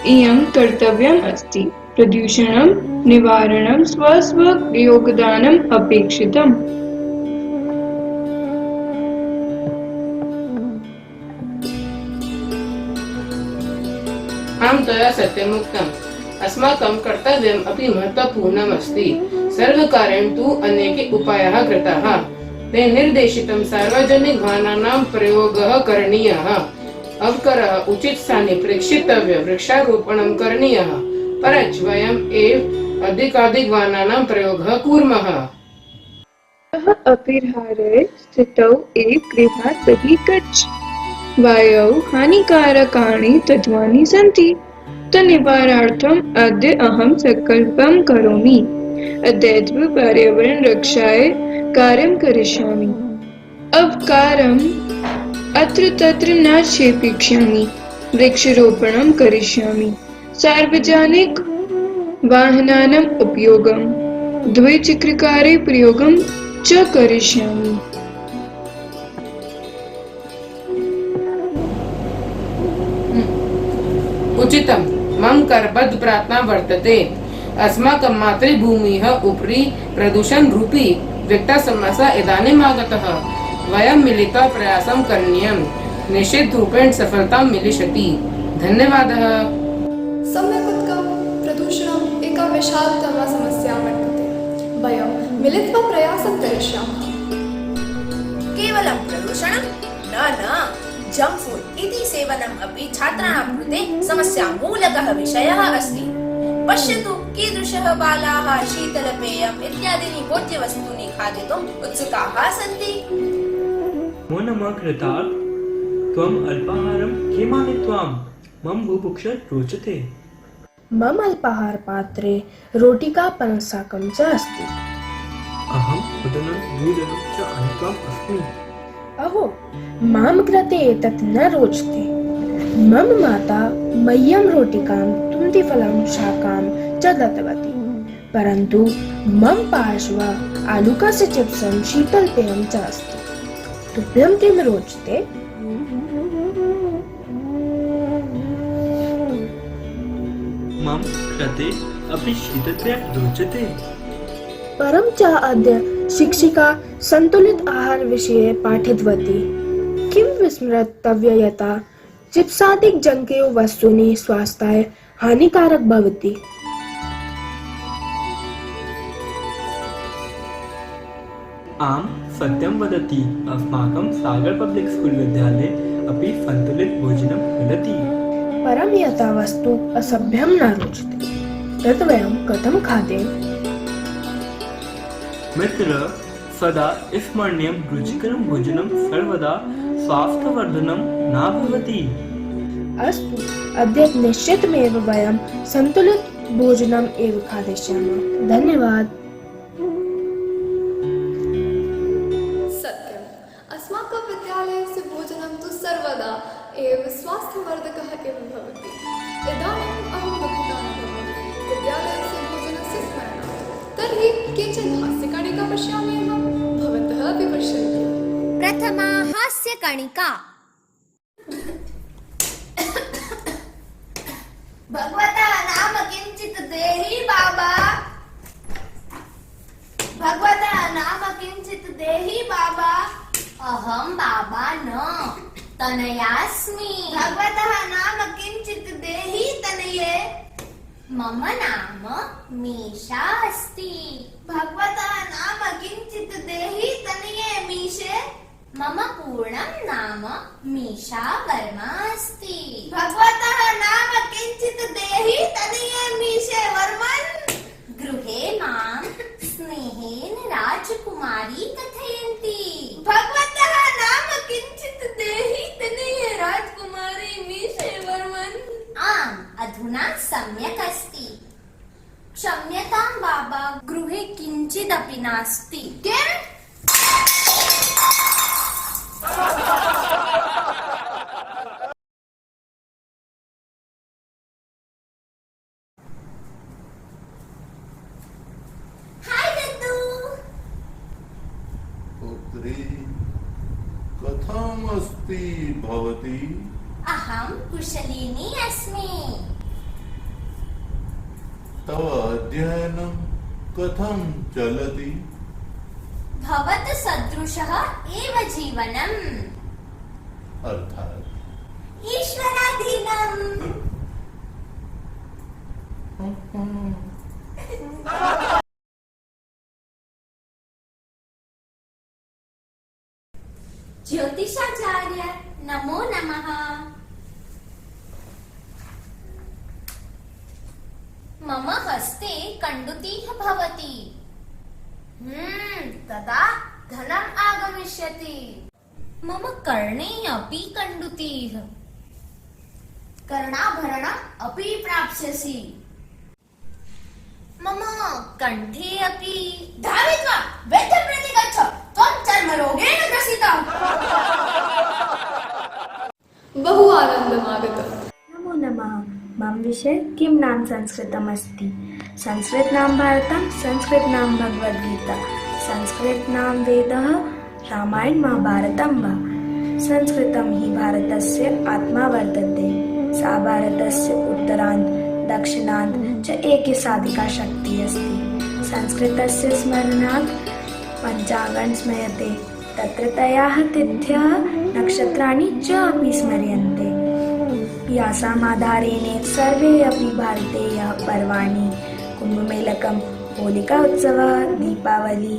Speaker 20: इयं कर्तव्यम् अस्ति। प्रदूषणं निवारणं स्वयोगदानम् अपेक्षितम्।
Speaker 8: आम्, तया सत्यमुक्तम्। अस्माकं कर्तव्यम् अपि महत्त्वपूर्णम् अस्ति। सर्वकारेण तु अनेके उपायाः कृताः। ते निर्देशितं सार्वजनिक वाहनानां प्रयोगः करणीयः। अवकरः उचित स्थाने प्रेक्षितव्य। वृक्षारोपणं करणीयः। परञ्च वयम् एव अधिकाधिक वाहनानां प्रयोगः कुर्मः।
Speaker 20: अपिर्हारे स्थितौ एव गृहात् बहिः गच्छ। वायौ हानिकारकाणि तत्त्वानि सन्ति। तन्निवारणार्थम् अद्य अहं संकल्पं करोमि। अद्यैव पर्यावरण रक्षाय कार्यं करिष्यामि। अवकारम् अत्र तत्र न क्षेपयिष्यामि। वृक्षारोपणं करिष्यामि। सार्वजनिक वाहनानाम् उपयोगं, द्विचक्रिकायाः प्रयोगं च करिष्यामि।
Speaker 8: उचितं। मम करबद्ध प्रार्थना वर्तते। अस्माकं मातृभूमेः उपरि प्रदूषणरूपी विकटसमस्या इदानीम् आगतः। वयं मिलित्वा प्रयासं करणीयम्। निश्चितरूपेण सफलतां मिलिष्यति। धन्यवादः।
Speaker 19: सम्यक् उक्तं। प्रदूषणम् एका विशालतमा समस्या वर्तते। वयं मिलित्वा प्रयासं करिष्यामः।
Speaker 10: केवलं प्रदूषणं न, जंक फूड इति सेवनम् अपि छात्राणां कृते समस्यामूलकः विषयः अस्ति। पश्यतु, कीदृशः बालाः शीतलपेयम् इत्यादीनि भोज्यवस्तूनि खादितुम् उत्सुकाः सन्ति।
Speaker 3: नमो नमः कृतार्थ। त्वम् अल्पाहारं किम् आनीतवान्? मम बुभुक्षा रोचते।
Speaker 19: मम अल्पाहारपात्रे रोटिका पनसाकं च अस्ति।
Speaker 3: अहं उदनं द्विदलं च आनीतवान् अस्मि।
Speaker 19: अहो, मां कृते एतत् न रोचते। मम माता मह्यं रोटिकां, तुन्दिफलं, शाकां च दत्तवती, परन्तु मम पार्श्वे आलूकस्य चिप्सं, शीतलपेयं च अस्ति। तुभ्यं किं रोचते?
Speaker 3: मम कृते अपि शीतलपेयं रोचते।
Speaker 19: परं च अद्य शिक्षिका संतुलित आहार विषये पाठितवती। किं विस्मर्तव्य यथा चिप्सादिक जङ्कीय वस्तूनि स्वास्थ्याय हानिकारक भवति।
Speaker 3: आं सत्यं वदति, अस्माकं सागर पब्लिक स्कूल विद्यालये अपि सन्तुलित भोजनं मिलति।
Speaker 19: परं यथा वस्तु असभ्यं न रोचते, तत् वयं कथं खादेम?
Speaker 3: मित्र, सदा स्मरणीयं रुचिकरं भोजनं सर्वदा स्वास्थ्यवर्धनं न भवति।
Speaker 19: अस्तु, अद्य निश्चितमेव वयं संतुलित भोजनम् एव खादिष्यामः। धन्यवाद। सत्यम्, अस्माकं विद्यालयस्य भोजनं तु सर्वदा एव स्वास्थ्यवर्धकः एव भवति। इदानीम् अहं दुःखिता न भवामि विद्यालयस्य भोजनस्य स्मरणात्। तर्हि केचन हास्यकणिका पश्यामि अहं, भवन्तः अपि पश्यन्तु।
Speaker 10: प्रथमा हास्यकणिका।
Speaker 16: भगवता नाम किंचित देहि बाबा। भगवता नाम किंचित देहि बाबा।
Speaker 10: अहं बाबा न तनयास्मि।
Speaker 16: भगवतः नाम किंचित देहि तनये।
Speaker 10: मम नाम मीशा अस्ति।
Speaker 16: भगवतः नाम किंचित देहि तनये मीशे।
Speaker 10: मम पूर्णं नाम मीशा वर्मा अस्ति।
Speaker 16: भगवतः नाम किंचित देहि तनये मीशे वर्मन्।
Speaker 10: गृहे मां स्नेहेन राजकुमारी कथयन्ति।
Speaker 16: भगवतः नाम किंचित देहि तनये राजकुमारी मीशे वर्मन्।
Speaker 10: आम्, अधुना सम्यक् अस्ति। क्षम्यतां बाबा, गृहे किञ्चिदपि नास्ति।
Speaker 16: किम्?
Speaker 10: हाय दद्दू।
Speaker 18: पुत्री, कथम् अस्ति भवती?
Speaker 10: अहं कुशलिनी अस्मि।
Speaker 18: तव अध्ययनं कथं चलति?
Speaker 10: भवत सदृशः एव जीवनम्।
Speaker 18: अर्थात्
Speaker 10: ईश्वराधीनम्। ज्योतिषाचार्य, नमो नमः। मम हस्ते कण्डुतिः भवति।
Speaker 16: तदा धनम् आगमिष्यति।
Speaker 10: मम कर्णे अपि कण्डुतिः।
Speaker 16: कर्णाभरणम् अपि प्राप्स्यसि।
Speaker 10: मम कण्ठे अपि।
Speaker 16: धावित्वा वैद्यं प्रति गच्छ, त्वं चर्मरोगेण ग्रसितः।
Speaker 19: बहु आनन्दमागतम्।
Speaker 4: नमो नमः। मम विषये किं नाम संस्कृतम् अस्ति। संस्कृत नाम भारतं, संस्कृत नाम भगवद्गीता, संस्कृत नाम वेदः, रामायण महाभारतं वा। संस्कृतं हि भारतस्य आत्मा वर्तते। सा भारतस्य उत्तरान्त दक्षिणान्त च एकसाधिका शक्तिः अस्ति। संस्कृतस्य स्मरणात् पञ्चाङ्गानि स्मर्यते। तत्र तयाः तिथ्यः नक्षत्राणि च अपि स्मर्यन्ते। यासाम् आधारेण सर्वे अपि भारतीय पर्वाणि कुम्भमेलकं, होलिका उत्सवः, दीपावली,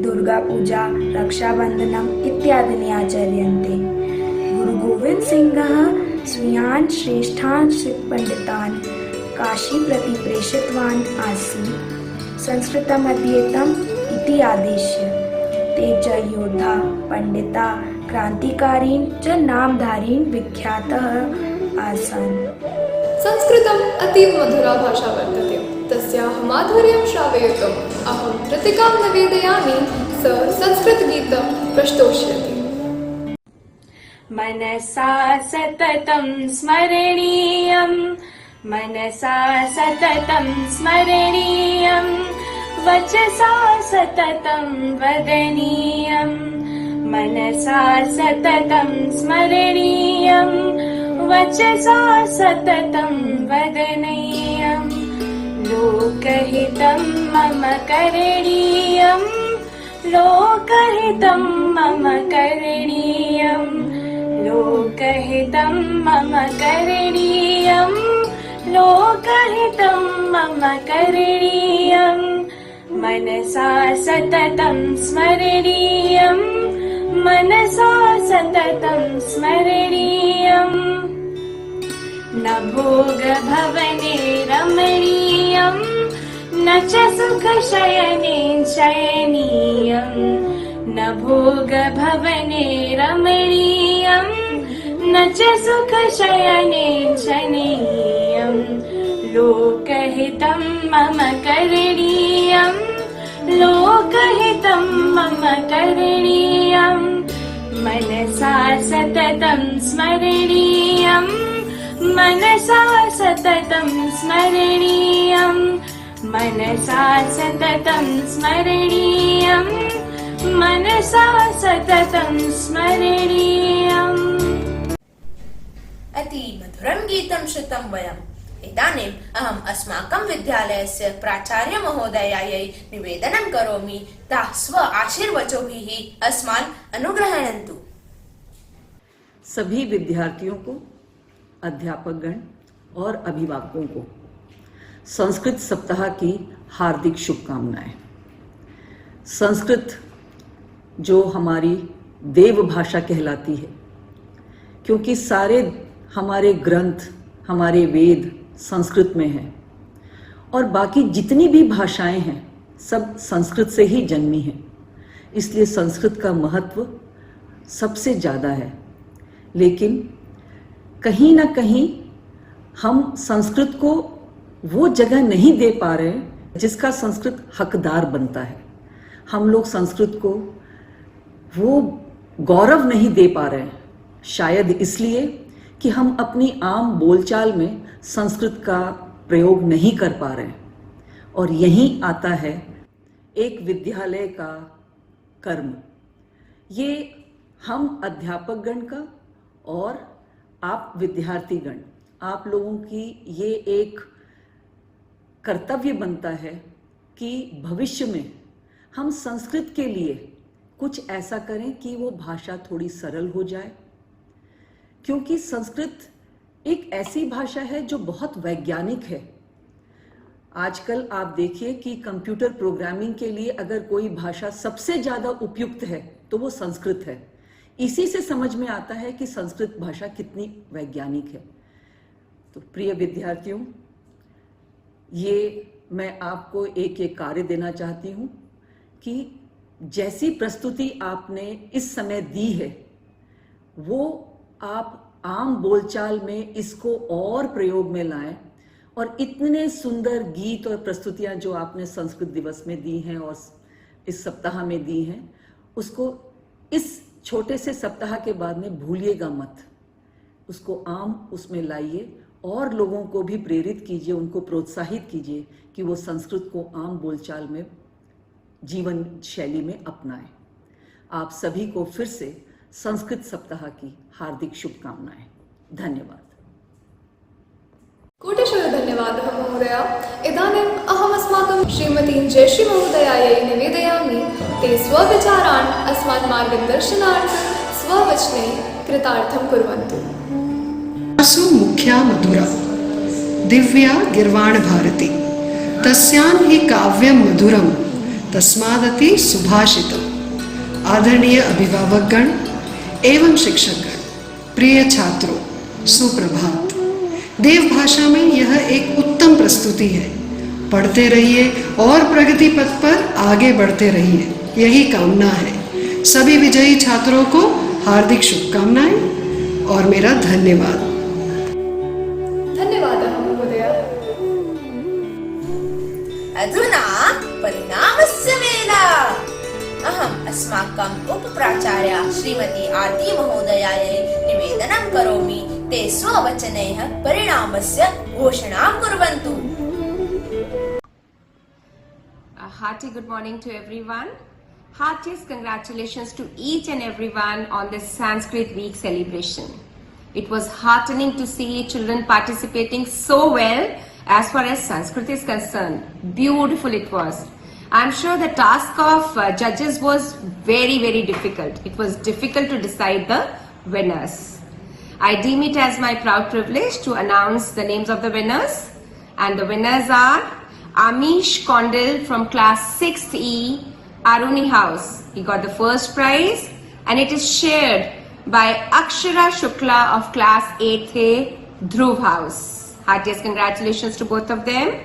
Speaker 4: दुर्गा पूजा, रक्षाबन्धनम् इत्यादीनि आचर्यन्ते। गुरु गोविंद सिंहः स्वीयान् श्रेष्ठान् सिखपण्डितान् काशी प्रति प्रेषितवान् आसीत्। संस्कृतम् अध्येतम् इति आदेश्य ते च योद्धा, पण्डिता, क्रान्तिकारीन् च नामधारीन् विख्यातः आसन्।
Speaker 19: संस्कृतम् अतीव मधुरा भाषा वर्तते। तस्याः माधुर्यं श्रावयितुम् अहं कृतिकां निवेदयामि। स संस्कृतगीतं प्रस्तोष्यति।
Speaker 5: मनसा सततं स्मरणीयं, मनसा सततं स्मरणीयं, वचसा सततं वदनीयं, मनसा सततं स्मरणीयं, वचसा सततं वदनीयं, लोकहितं मम करणीयं, लोकहितं मम करणीयं, लोकहितं मम करणीयं, लोकहितं मम करणीयं, मनसा सततं स्मरणीयं, मनसा सततं स्मरणीयं, न भोगभवने रमणीयं, न च सुखशयने शयनीयं, न भोगभवने रमणीयं, न च सुखशयने शयनीयं, लोकहितं मम करणीयं, लोकहितं मम करणीयं, मनसा सततं स्मरणीयं, मनसा सततं स्मरणीयं, मनसा सततं स्मरणीयं, मनसा सततं स्मरणीयम्।
Speaker 10: अति मधुरं गीतं श्रुतं वयम्। इदानीम् अहम् अस्माकं विद्यालयस्य प्राचार्य महोदयायै निवेदनं करोमि, ताः स्व आशीर्वचोभिः अस्मान् अनुग्रहयन्तु।
Speaker 21: सभी विद्यार्थियों को, अध्यापकगण और अभिभावकों को संस्कृत सप्ताह की हार्दिक शुभकामनाएं। संस्कृत जो हमारी देव भाषा कहलाती है, क्योंकि सारे हमारे ग्रंथ, हमारे वेद संस्कृत में हैं और बाकी जितनी भी भाषाएं हैं सब संस्कृत से ही जन्मी हैं, इसलिए संस्कृत का महत्व सबसे ज़्यादा है। लेकिन कहीं ना कहीं हम संस्कृत को वो जगह नहीं दे पा रहे हैं जिसका संस्कृत हकदार बनता है। हम लोग संस्कृत को वो गौरव नहीं दे पा रहे हैं, शायद इसलिए कि हम अपनी आम बोलचाल में संस्कृत का प्रयोग नहीं कर पा रहे हैं। और यहीं आता है एक विद्यालय का कर्म। ये हम अध्यापकगण का और आप विद्यार्थीगण, आप लोगों की ये एक कर्तव्य बनता है कि भविष्य में हम संस्कृत के लिए कुछ ऐसा करें कि वो भाषा थोड़ी सरल हो जाए, क्योंकि संस्कृत एक ऐसी भाषा है जो बहुत वैज्ञानिक है। आजकल आप देखिए कि कंप्यूटर प्रोग्रामिंग के लिए अगर कोई भाषा सबसे ज़्यादा उपयुक्त है तो वो संस्कृत है। इसी से समझ में आता है कि संस्कृत भाषा कितनी वैज्ञानिक है। तो प्रिय विद्यार्थियों, ये मैं आपको एक कार्य देना चाहती हूँ कि जैसी प्रस्तुति आपने इस समय दी है वो आप आम बोलचाल में इसको और प्रयोग में लाएं और इतने सुंदर गीत और प्रस्तुतियां जो आपने संस्कृत दिवस में दी हैं और इस सप्ताह में दी हैं, उसको इस छोटे से सप्ताह के बाद में भूलिएगा मत। उसको आम उसमें लाइए और लोगों को भी प्रेरित कीजिए, उनको प्रोत्साहित कीजिए कि वो संस्कृत को आम बोलचाल में, जीवन शैली में अपनाएं। आप सभी को फिर से संस्कृत सप्ताह की हार्दिक शुभकामनाएं। धन्यवाद।
Speaker 19: कोटिशः धन्यवादः महोदया। इदानीम् अहम् अस्माकं श्रीमतीं जयश्री महोदयायै निवेदयामि, ते स्वविचारान् अस्मान् मार्गदर्शनार्थं स्ववचने कृतार्थं कुर्वन्तु।
Speaker 22: सु मुख्या मधुरा दिव्या गिर्वाण भारती, तस्यां हि काव्यं मधुरं तस्मादति सुभाषितम्। आदरणीय अभिभावकगण एवं शिक्षकगण, प्रिय छात्रों, सुप्रभात। देव भाषा में यह एक उत्तम प्रस्तुति है। पढ़ते रहिए और प्रगति पथ पर आगे बढ़ते रहिए, यही कामना है। सभी विजयी छात्रों को हार्दिक शुभकामनाएं और मेरा धन्यवाद।
Speaker 19: धन्यवादः।
Speaker 10: परिणामस्य वेला। अहम् अस्माकम् उपप्राचार्या श्रीमती आरती महोदयायै निवेदनं करोमि, ते स्ववचनैः परिणामस्य घोषणां कुर्वन्तु।
Speaker 2: A hearty good morning to everyone. Heartiest congratulations to each and everyone on this Sanskrit Week celebration. It was heartening to see children participating so well as far as Sanskrit is concerned. Beautiful it was. I'm sure the task of judges was very, very difficult. It was difficult to decide the winners. I deem it as my proud privilege to announce the names of the winners. And the winners are Amish Kondil from class 6E, Aruni House. He got the first prize, and it is shared by Akshara Shukla of class 8A, Dhruv House. Heartiest congratulations to both of them.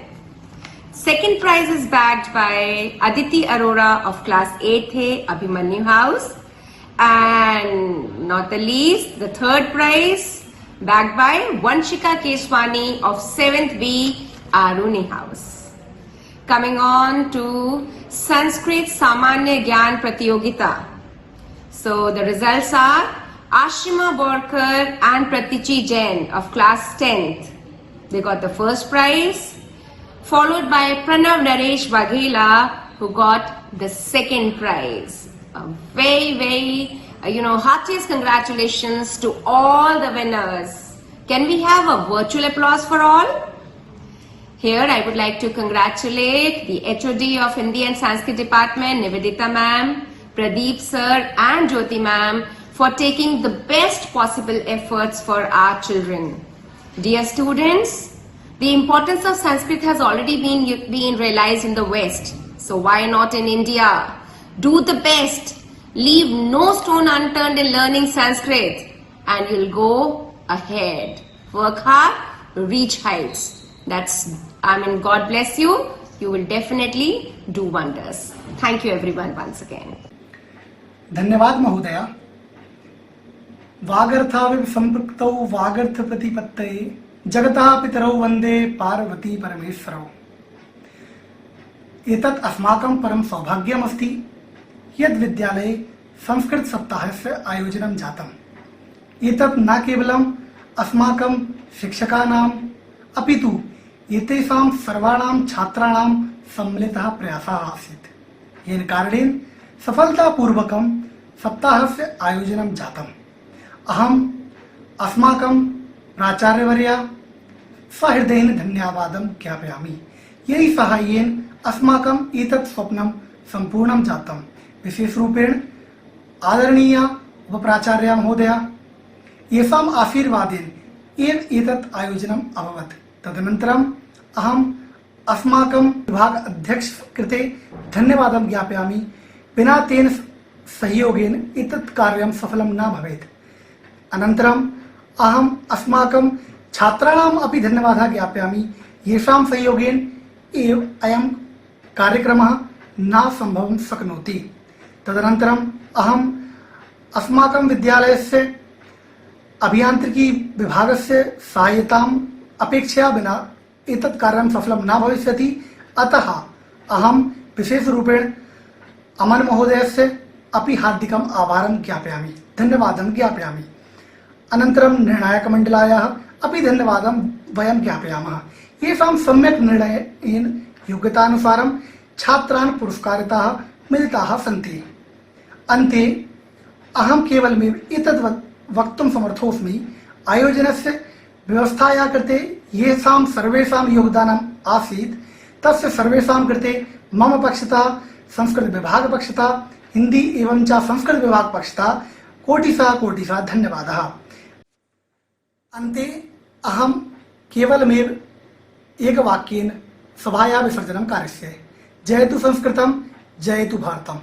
Speaker 2: Second prize is bagged by Aditi Arora of class 8A, Abhimanyu House. And not the least, the third prize bagged by Vanshika Keswani of 7th B, Aruni House. Coming on to Sanskrit Samanya Gyan Pratiyogita. So the results are Ashima Borkar and Pratichi Jain of class 10th. They got the first prize, followed by Pranav Naresh Waghela, who got the second prize. A very, heartiest congratulations to all the winners. Can we have a virtual applause for all? Here I would like to congratulate the HOD of Hindi and Sanskrit Department, Nivedita ma'am, Pradeep sir and Jyoti ma'am for taking the best possible efforts for our children. Dear students, the importance of Sanskrit has already been realized in the West. So why not in India? Do the best. Leave no stone unturned in learning Sanskrit and you'll go ahead. Work hard, reach heights. God bless you. You will definitely do wonders. Thank you everyone once again.
Speaker 6: धन्यवाद महोदया। वागर्थाविव संपृक्तौ वागर्थ प्रतिपत्तये जगतः पितरौ वन्दे पार्वती परमेश्वरौ। एतत् अस्माकं परम सौभाग्यमस्ति यद् विद्यालये संस्कृत सप्ताहस्य आयोजनं जातम्। एतत् न केवलम् अस्माकं शिक्षकानाम् अपितु एतेषां सर्वाणां छात्राणां सम्मिलितः प्रयासः आसीत्। येन कारणेन सफलतापूर्वकं सप्ताहस्य आयोजनं जातम्। अहम् अस्माकं प्राचार्यवर्या सहृदयेन धन्यवादं ज्ञापयामि। यही साहाय्येन अस्माकम् एतत् स्वप्नं सम्पूर्णं जातम्। विशेषरूपेण आदरणीय उपप्राचार्या महोदया येषाम् आशीर्वादेन एव एतत् आयोजनम् अभवत्। तदनन्तरम् अहम् अस्माकं विभाग अध्यक्ष कृते धन्यवादं ज्ञापयामि। विना तेन सहयोगेन एतत् कार्यं सफलं न भवेत्। अनन्तरम् अहम् अस्माकं छात्राणाम् अपि धन्यवादः ज्ञापयामि येषां सहयोगेन एव अयं कार्यक्रमः न सम्भवं शक्नोति। तदनन्तरम् अहम् अस्माकं विद्यालयस्य अभियांत्रिकी विभागस्य सहायताम् अपेक्षया विना एतत् कार्यं सफलं न भविष्यति। अतः अहं विशेषरूपेण अमन महोदयस्य अपि हार्दिकम् आभारं ज्ञापयामि, धन्यवादं ज्ञापयामि। अनन्तरं निर्णायकमण्डलायाः अपि धन्यवादं वयं ज्ञापयामः। येषां सम्यक् निर्णयेन योग्यतानुसारं छात्रान् पुरस्कारिताः मिलिताः सन्ति। अन्ते अहं केवलमेव एतद् वक्तुं समर्थोऽस्मि आयोजनस्य व्यवस्थायाः कृते येषां सर्वेषां योगदानम् आसीत् तस्य सर्वेषां कृते मम पक्षतः, संस्कृत विभाग पक्षतः, हिंदी एवं च संस्कृत विभाग पक्षतः कोटिशः धन्यवादः। अन्ते अहं केवलमेव एकवाक्येन सभायाः विसर्जनं कारयिष्ये। जयतु संस्कृतं, जयतु भारतम्।